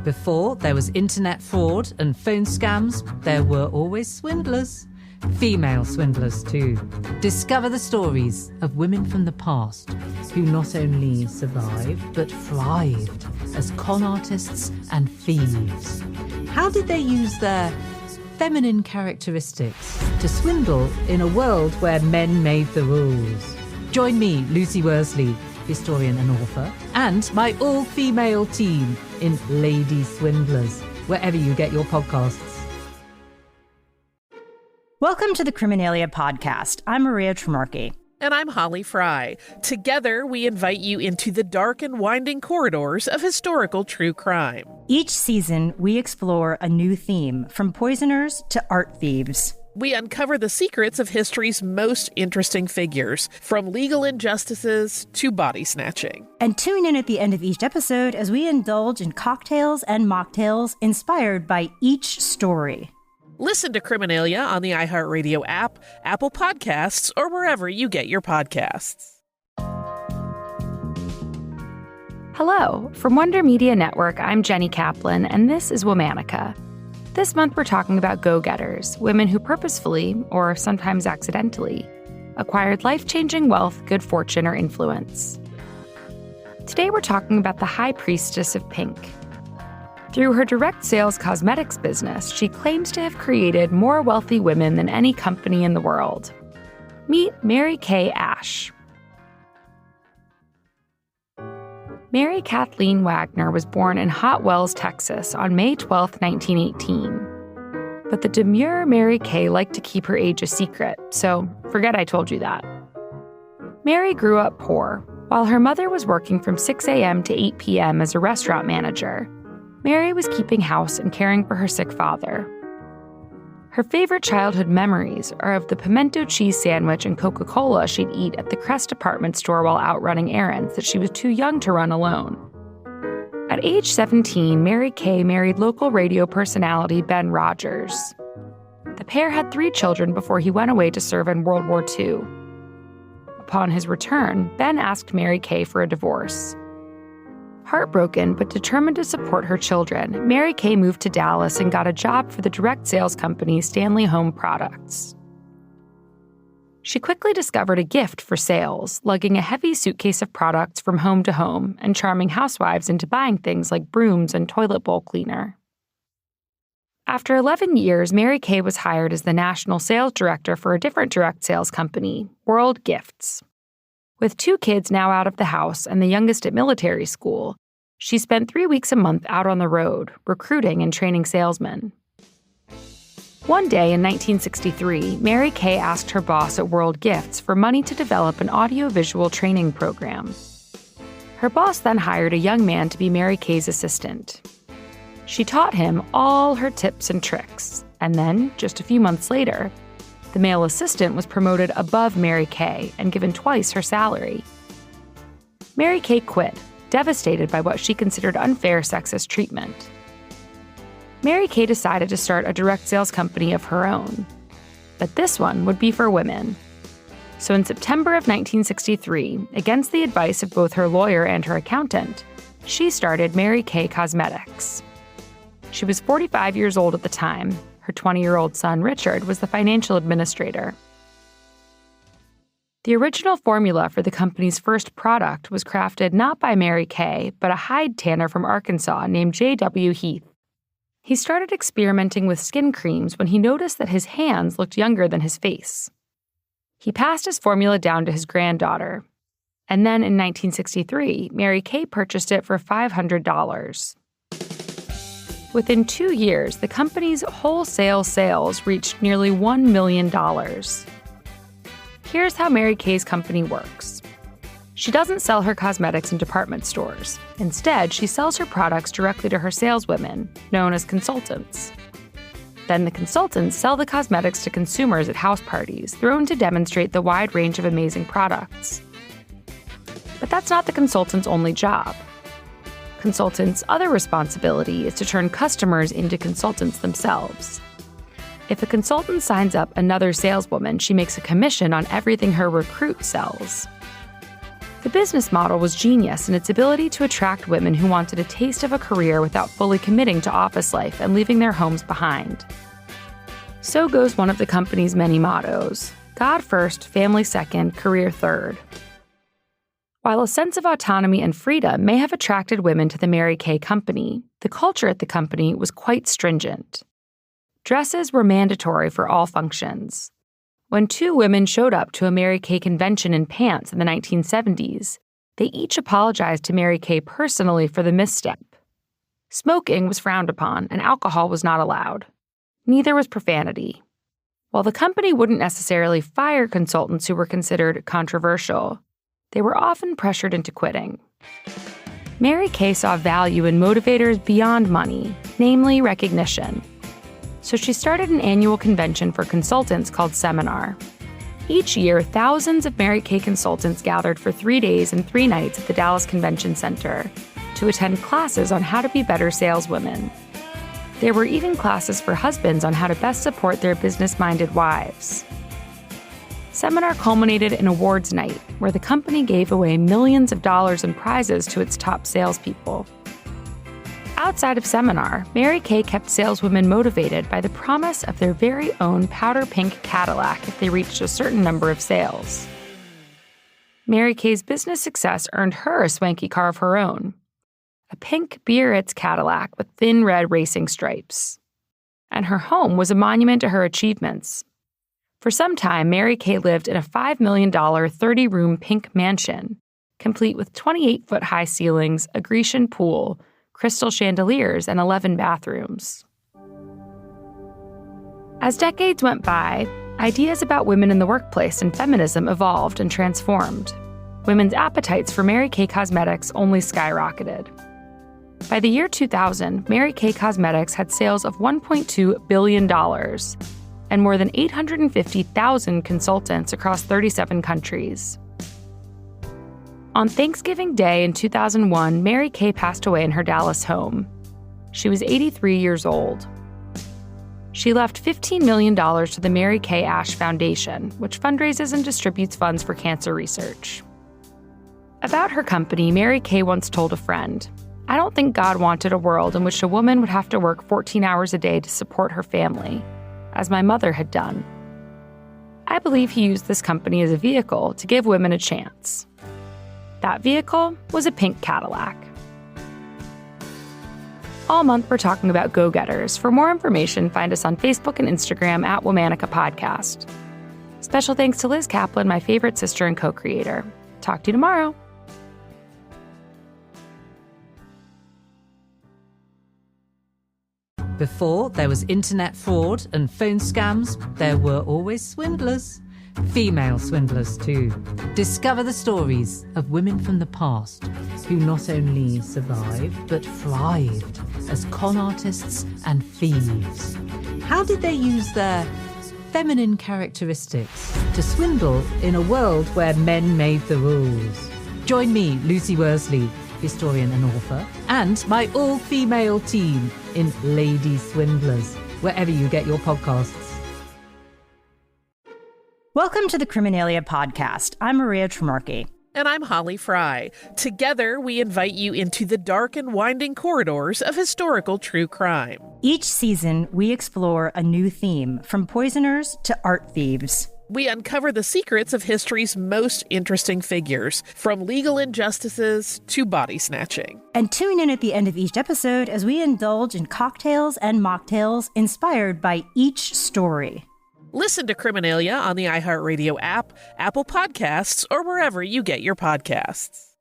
Before there was internet fraud and phone scams, there were always swindlers. Female swindlers too. Discover the stories of women from the past who not only survived but thrived as con artists and thieves. How did they use their feminine characteristics to swindle in a world where men made the rules? Join me, Lucy Worsley, historian and author, and my all-female team in Lady Swindlers, wherever you get your podcasts. Welcome to the Criminalia podcast. I'm Maria Tremarchi. And I'm Holly Fry. Together, we invite you into the dark and winding corridors of historical true crime. Each season, we explore a new theme, from poisoners to art thieves. We uncover the secrets of history's most interesting figures, from legal injustices to body snatching. And tune in at the end of each episode as we indulge in cocktails and mocktails inspired by each story. Listen to Criminalia on the iHeartRadio app, Apple Podcasts, or wherever you get your podcasts. Hello. From Wonder Media Network, I'm Jenny Kaplan, and this is Womanica. This month, we're talking about go-getters, women who purposefully, or sometimes accidentally, acquired life-changing wealth, good fortune, or influence. Today, we're talking about the High Priestess of Pink. Through her direct sales cosmetics business, she claims to have created more wealthy women than any company in the world. Meet Mary Kay Ash. Mary Kathleen Wagner was born in Hot Wells, Texas on May 12, 1918. But the demure Mary Kay liked to keep her age a secret, so forget I told you that. Mary grew up poor. While her mother was working from 6 a.m. to 8 p.m. as a restaurant manager, Mary was keeping house and caring for her sick father. Her favorite childhood memories are of the pimento cheese sandwich and Coca-Cola she'd eat at the Crest department store while out running errands that she was too young to run alone. At age 17, Mary Kay married local radio personality Ben Rogers. The pair had 3 children before he went away to serve in World War II. Upon his return, Ben asked Mary Kay for a divorce. Heartbroken but determined to support her children, Mary Kay moved to Dallas and got a job for the direct sales company Stanley Home Products. She quickly discovered a gift for sales, lugging a heavy suitcase of products from home to home and charming housewives into buying things like brooms and toilet bowl cleaner. After 11 years, Mary Kay was hired as the national sales director for a different direct sales company, World Gifts. With 2 kids now out of the house and the youngest at military school, she spent 3 weeks a month out on the road, recruiting and training salesmen. One day in 1963, Mary Kay asked her boss at World Gifts for money to develop an audiovisual training program. Her boss then hired a young man to be Mary Kay's assistant. She taught him all her tips and tricks, and then, just a few months later, the male assistant was promoted above Mary Kay and given twice her salary. Mary Kay quit, devastated by what she considered unfair sexist treatment. Mary Kay decided to start a direct sales company of her own. But this one would be for women. So in September of 1963, against the advice of both her lawyer and her accountant, she started Mary Kay Cosmetics. She was 45 years old at the time. Her 20-year-old son, Richard, was the financial administrator. The original formula for the company's first product was crafted not by Mary Kay, but a hide tanner from Arkansas named J.W. Heath. He started experimenting with skin creams when he noticed that his hands looked younger than his face. He passed his formula down to his granddaughter. And then in 1963, Mary Kay purchased it for $500. Within 2 years, the company's wholesale sales reached nearly $1 million. Here's how Mary Kay's company works. She doesn't sell her cosmetics in department stores. Instead, she sells her products directly to her saleswomen, known as consultants. Then the consultants sell the cosmetics to consumers at house parties, thrown to demonstrate the wide range of amazing products. But that's not the consultant's only job. Consultants' other responsibility is to turn customers into consultants themselves. If a consultant signs up another saleswoman, she makes a commission on everything her recruit sells. The business model was genius in its ability to attract women who wanted a taste of a career without fully committing to office life and leaving their homes behind. So goes one of the company's many mottos: God first, family second, career third. While a sense of autonomy and freedom may have attracted women to the Mary Kay company, the culture at the company was quite stringent. Dresses were mandatory for all functions. When two women showed up to a Mary Kay convention in pants in the 1970s, they each apologized to Mary Kay personally for the misstep. Smoking was frowned upon, and alcohol was not allowed. Neither was profanity. While the company wouldn't necessarily fire consultants who were considered controversial, they were often pressured into quitting. Mary Kay saw value in motivators beyond money, namely recognition. So she started an annual convention for consultants called Seminar. Each year, thousands of Mary Kay consultants gathered for 3 days and 3 nights at the Dallas Convention Center to attend classes on how to be better saleswomen. There were even classes for husbands on how to best support their business-minded wives. Seminar culminated in awards night, where the company gave away millions of dollars in prizes to its top salespeople. Outside of Seminar, Mary Kay kept saleswomen motivated by the promise of their very own powder pink Cadillac if they reached a certain number of sales. Mary Kay's business success earned her a swanky car of her own, a pink Biarritz Cadillac with thin red racing stripes. And her home was a monument to her achievements. For some time, Mary Kay lived in a $5 million 30-room pink mansion, complete with 28-foot-high ceilings, a Grecian pool, crystal chandeliers, and 11 bathrooms. As decades went by, ideas about women in the workplace and feminism evolved and transformed. Women's appetites for Mary Kay cosmetics only skyrocketed. By the year 2000, Mary Kay Cosmetics had sales of $1.2 billion and more than 850,000 consultants across 37 countries. On Thanksgiving Day in 2001, Mary Kay passed away in her Dallas home. She was 83 years old. She left $15 million to the Mary Kay Ash Foundation, which fundraises and distributes funds for cancer research. About her company, Mary Kay once told a friend, "I don't think God wanted a world in which a woman would have to work 14 hours a day to support her family, as my mother had done. I believe he used this company as a vehicle to give women a chance." That vehicle was a pink Cadillac. All month, we're talking about go-getters. For more information, find us on Facebook and Instagram at Womanica Podcast. Special thanks to Liz Kaplan, my favorite sister and co-creator. Talk to you tomorrow. Before there was internet fraud and phone scams, there were always swindlers. Female swindlers too. Discover the stories of women from the past who not only survived but thrived as con artists and thieves. How did they use their feminine characteristics to swindle in a world where men made the rules? Join me, Lucy Worsley, historian and author, and my all-female team in Lady Swindlers, wherever you get your podcasts. Welcome to the Criminalia podcast. I'm Maria Tremarchi. And I'm Holly Fry. Together, we invite you into the dark and winding corridors of historical true crime. Each season, we explore a new theme, from poisoners to art thieves. We uncover the secrets of history's most interesting figures, from legal injustices to body snatching. And tune in at the end of each episode as we indulge in cocktails and mocktails inspired by each story. Listen to Criminalia on the iHeartRadio app, Apple Podcasts, or wherever you get your podcasts.